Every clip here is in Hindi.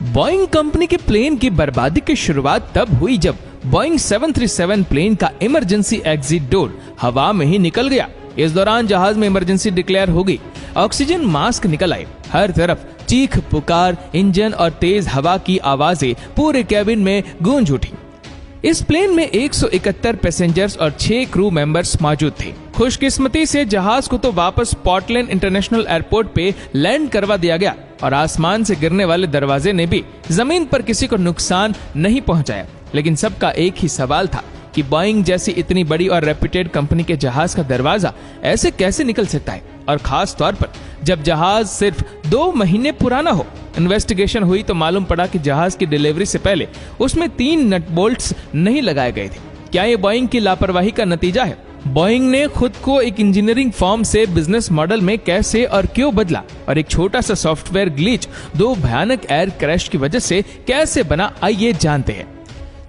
बोइंग कंपनी के प्लेन की बर्बादी की शुरुआत तब हुई जब बोइंग 737 प्लेन का इमरजेंसी एग्जिट डोर हवा में ही निकल गया। इस दौरान जहाज में इमरजेंसी डिक्लेयर हो गई। ऑक्सीजन मास्क निकल आए। हर तरफ चीख पुकार, इंजन और तेज हवा की आवाजें पूरे कैबिन में गूंज उठी। इस प्लेन में 171 पैसेंजर्स और 6 क्रू मेंबर्स मौजूद थे। खुशकिस्मती से जहाज को तो वापस पोर्टलैंड इंटरनेशनल एयरपोर्ट पे लैंड करवा दिया गया और आसमान से गिरने वाले दरवाजे ने भी जमीन पर किसी को नुकसान नहीं पहुंचाया। लेकिन सबका एक ही सवाल था कि बोइंग जैसी इतनी बड़ी और रेप्यूटेड कंपनी के जहाज का दरवाजा ऐसे कैसे निकल सकता है, और खास तौर पर जब जहाज सिर्फ 2 महीने पुराना हो। इन्वेस्टिगेशन हुई तो मालूम पड़ा कि जहाज की डिलीवरी से पहले उसमें 3 नट बोल्ट्स नहीं लगाए गए थे। क्या ये बोइंग की लापरवाही का नतीजा है? बोइंग ने खुद को एक इंजीनियरिंग फर्म से बिजनेस मॉडल में कैसे और क्यों बदला, और एक छोटा सा सॉफ्टवेयर ग्लिच 2 भयानक एयर क्रैश की वजह से कैसे बना, आइए जानते हैं।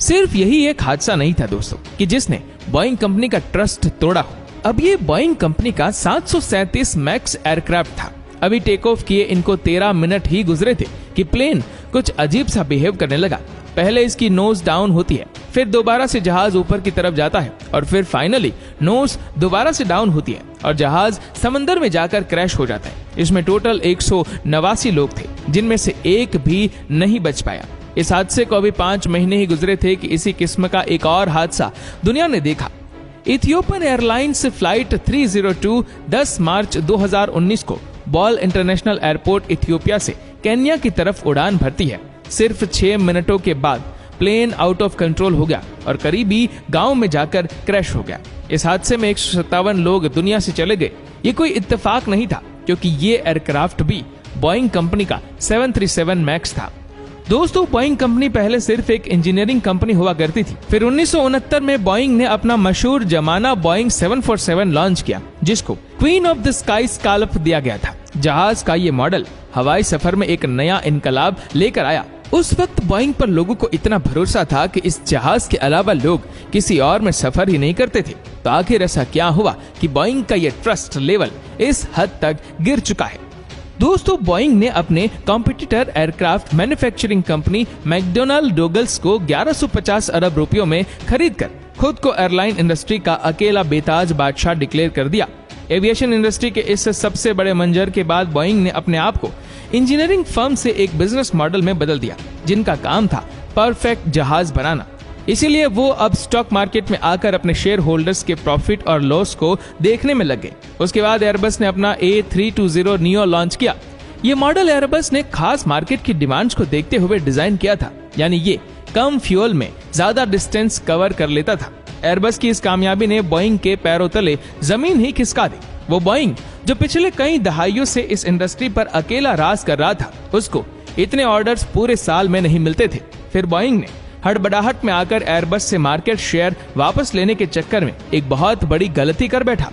सिर्फ यही एक हादसा नहीं था दोस्तों कि जिसने बोइंग कंपनी का ट्रस्ट तोड़ा हो। अब ये बोइंग कंपनी का 737 मैक्स एयरक्राफ्ट था। अभी टेक ऑफ किए इनको 13 मिनट ही गुजरे थे कि प्लेन कुछ अजीब सा बिहेव करने लगा। पहले इसकी नोज डाउन होती है, फिर दोबारा से जहाज ऊपर की तरफ जाता है और फिर फाइनली नोज दोबारा से डाउन होती है और जहाज समंदर में जाकर क्रैश हो जाता है। इसमें टोटल 189 लोग थे, जिनमें से एक भी नहीं बच पाया। इस हादसे को अभी 5 महीने ही गुजरे थे कि इसी किस्म का एक और हादसा दुनिया ने देखा। इथियोपियन एयरलाइंस फ्लाइट 302 10 मार्च 2019 को बॉल इंटरनेशनल एयरपोर्ट इथियोपिया से केन्या की तरफ उड़ान भरती है। सिर्फ 6 मिनटों के बाद प्लेन आउट ऑफ कंट्रोल हो गया और करीबी गांव में जाकर क्रैश हो गया। इस हादसे में 157 लोग दुनिया से चले गए। ये कोई इत्तेफाक नहीं था, क्योंकि ये एयरक्राफ्ट भी बोइंग कंपनी का 737 मैक्स था। दोस्तों, बोइंग कंपनी पहले सिर्फ एक इंजीनियरिंग कंपनी हुआ करती थी। फिर 1969 में बोइंग ने अपना मशहूर जमाना बोइंग 747 लॉन्च किया, जिसको क्वीन ऑफ द स्काई स्कालप दिया गया था। जहाज का ये मॉडल हवाई सफर में एक नया इनकलाब लेकर आया। उस वक्त बोइंग पर लोगों को इतना भरोसा था कि इस जहाज के अलावा लोग किसी और में सफर ही नहीं करते थे। तो आखिर ऐसा क्या हुआ कि बोइंग का ये ट्रस्ट लेवल इस हद तक गिर चुका है? दोस्तों, बोइंग ने अपने competitor aircraft manufacturing company McDonnell Douglas को 1150 अरब रुपयों में खरीदकर खुद को एयरलाइन इंडस्ट्री का अकेला बेताज बादशाह डिक्लेयर कर दिया। एविएशन इंडस्ट्री के इस सबसे बड़े मंजर के बाद बोइंग ने अपने आप को इंजीनियरिंग फर्म से एक बिजनेस मॉडल में बदल दिया, जिनका काम था परफेक्ट जहाज बनाना। इसीलिए वो अब स्टॉक मार्केट में आकर अपने शेयर होल्डर्स के प्रॉफिट और लॉस को देखने में लग गए। उसके बाद एयरबस ने अपना A320 नियो लॉन्च किया। ये मॉडल एयरबस ने खास मार्केट की डिमांड्स को देखते हुए डिजाइन किया था, यानी ये कम फ्यूल में ज्यादा डिस्टेंस कवर कर लेता था। एयरबस की इस कामयाबी ने बोइंग के पैरों तले जमीन ही खिसका दी। वो बोइंग जो पिछले कई दहाइयों से इस इंडस्ट्री पर अकेला राज कर रहा था, उसको इतने ऑर्डर्स पूरे साल में नहीं मिलते थे। फिर बोइंग ने हड़बड़ाहट में आकर एयरबस से मार्केट शेयर वापस लेने के चक्कर में एक बहुत बड़ी गलती कर बैठा।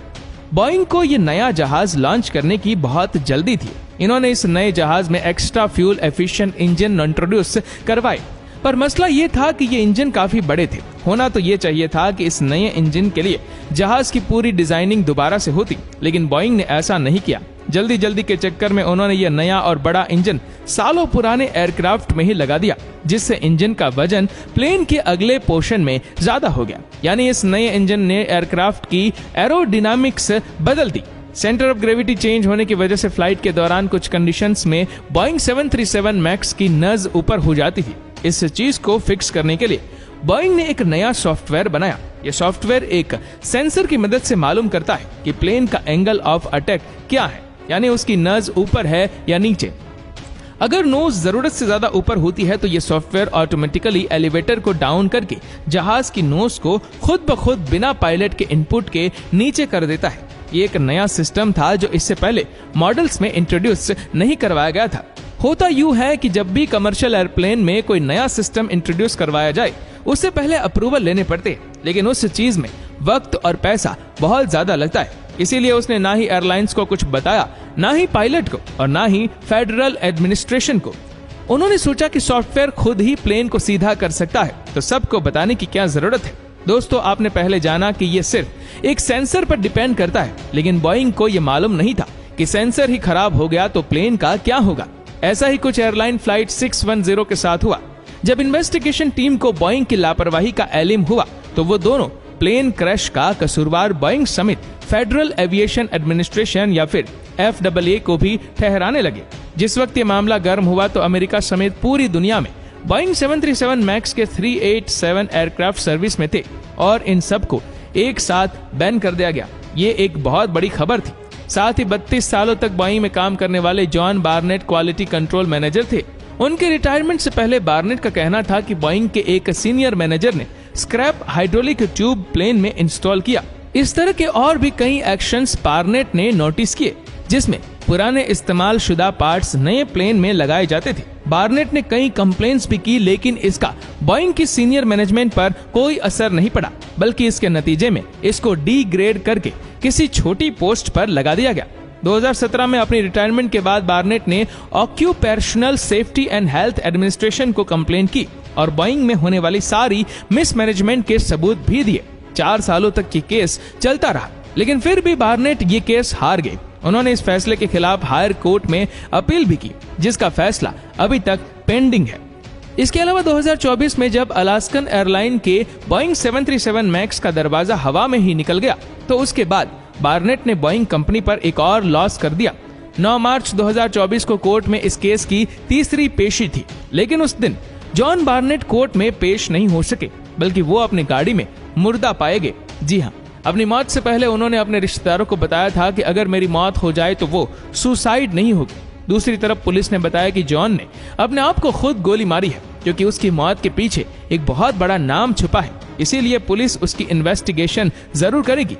बोइंग को ये नया जहाज लॉन्च करने की बहुत जल्दी थी। इन्होंने इस नए जहाज में extra fuel efficient engine introduce करवाए, पर मसला ये था कि ये इंजन काफी बड़े थे। होना तो ये चाहिए था कि इस नए इंजन के लिए जहाज की पूरी डिजाइनिंग दोबारा से होती, लेकिन बोइंग ने ऐसा नहीं किया। जल्दी के चक्कर में उन्होंने ये नया और बड़ा इंजन सालों पुराने एयरक्राफ्ट में ही लगा दिया, जिससे इंजन का वजन प्लेन के अगले पोर्शन में ज्यादा हो गया। यानी इस नए इंजन ने एयरक्राफ्ट की एरोडायनामिक्स बदल दी। सेंटर ऑफ ग्रेविटी चेंज होने की वजह से फ्लाइट के दौरान कुछ कंडीशंस में बोइंग 737 मैक्स की नज ऊपर हो जाती थी। इस चीज को फिक्स करने के लिए बोइंग ने एक नया सॉफ्टवेयर बनाया। यह सॉफ्टवेयर एक सेंसर की मदद से मालूम करता है कि प्लेन का एंगल ऑफ अटैक क्या है, यानी उसकी नज ऊपर है या नीचे। अगर नोज जरूरत से ज्यादा ऊपर होती है तो यह सॉफ्टवेयर ऑटोमेटिकली एलिवेटर को डाउन करके जहाज की नोज को खुद ब खुद बिना पायलट के इनपुट के नीचे कर देता है। ये एक नया सिस्टम था जो इससे पहले मॉडल्स में इंट्रोड्यूस नहीं करवाया गया था। होता यूं है कि जब भी कमर्शियल एयरप्लेन में कोई नया सिस्टम इंट्रोड्यूस करवाया जाए, उससे पहले अप्रूवल लेने पड़ते हैं, लेकिन उस चीज में वक्त और पैसा बहुत ज्यादा लगता है। इसीलिए उसने ना ही एयरलाइंस को कुछ बताया, ना ही पायलट को और ना ही फेडरल एडमिनिस्ट्रेशन को। उन्होंने सोचा कि सॉफ्टवेयर खुद ही प्लेन को सीधा कर सकता है, तो सबको बताने की क्या जरूरत है। दोस्तों, आपने पहले जाना कि ये सिर्फ एक सेंसर पर डिपेंड करता है, लेकिन बोइंग को ये मालूम नहीं था कि सेंसर ही खराब हो गया तो प्लेन का क्या होगा। ऐसा ही कुछ एयरलाइन फ्लाइट 610 के साथ हुआ। जब इन्वेस्टिगेशन टीम को बोइंग की लापरवाही का इल्म हुआ तो वो दोनों प्लेन क्रैश का कसूरवार बोइंग समेत फेडरल एविएशन एडमिनिस्ट्रेशन या फिर FAA को भी ठहराने लगे। जिस वक्त ये मामला गर्म हुआ तो अमेरिका समेत पूरी दुनिया में बोइंग 737 मैक्स के 387 एयरक्राफ्ट सर्विस में थे और इन सब को एक साथ बैन कर दिया गया। ये एक बहुत बड़ी खबर थी। साथ ही 32 सालों तक बोइंग में काम करने वाले John Barnett quality control manager थे। उनके रिटायरमेंट से पहले बार्नेट का कहना था कि बोइंग के एक सीनियर मैनेजर ने स्क्रैप हाइड्रोलिक ट्यूब प्लेन में इंस्टॉल किया। इस तरह के और भी कई एक्शंस बार्नेट ने नोटिस किए जिसमें पुराने इस्तेमाल शुदा पार्ट्स नए प्लेन में लगाए जाते थे। बार्नेट ने कई कंप्लेंट्स भी की लेकिन इसका बोइंग की सीनियर मैनेजमेंट पर कोई असर नहीं पड़ा, बल्कि इसके नतीजे में इसको डी ग्रेड करके किसी छोटी पोस्ट पर लगा दिया गया। 2017 में अपनी रिटायरमेंट के बाद बार्नेट ने occupational safety and health administration को कंप्लेन की और बोइंग में होने वाली सारी मिसमैनेजमेंट के सबूत भी दिए। 4 सालों तक ये केस चलता रहा लेकिन फिर भी बार्नेट ये केस हार गए। उन्होंने इस फैसले के खिलाफ हायर कोर्ट में अपील भी की जिसका फैसला अभी तक पेंडिंग है। इसके अलावा 2024 में जब अलास्कन एयरलाइन के बोइंग 737 मैक्स का दरवाजा हवा में ही निकल गया तो उसके बाद बार्नेट ने बोइंग कंपनी पर एक और लॉस कर दिया। 9 मार्च 2024 को कोर्ट में इस केस की तीसरी पेशी थी लेकिन उस दिन जॉन बार्नेट कोर्ट में पेश नहीं हो सके बल्कि वो अपनी गाड़ी में मुर्दा पाए गए। जी हाँ, अपनी मौत से पहले उन्होंने अपने रिश्तेदारों को बताया था कि अगर मेरी मौत हो जाए तो वो सुसाइड नहीं होगी। दूसरी तरफ पुलिस ने बताया कि जॉन ने अपने आप को खुद गोली मारी है क्योंकि उसकी मौत के पीछे एक बहुत बड़ा नाम छुपा है, इसीलिए पुलिस उसकी इन्वेस्टिगेशन जरूर करेगी।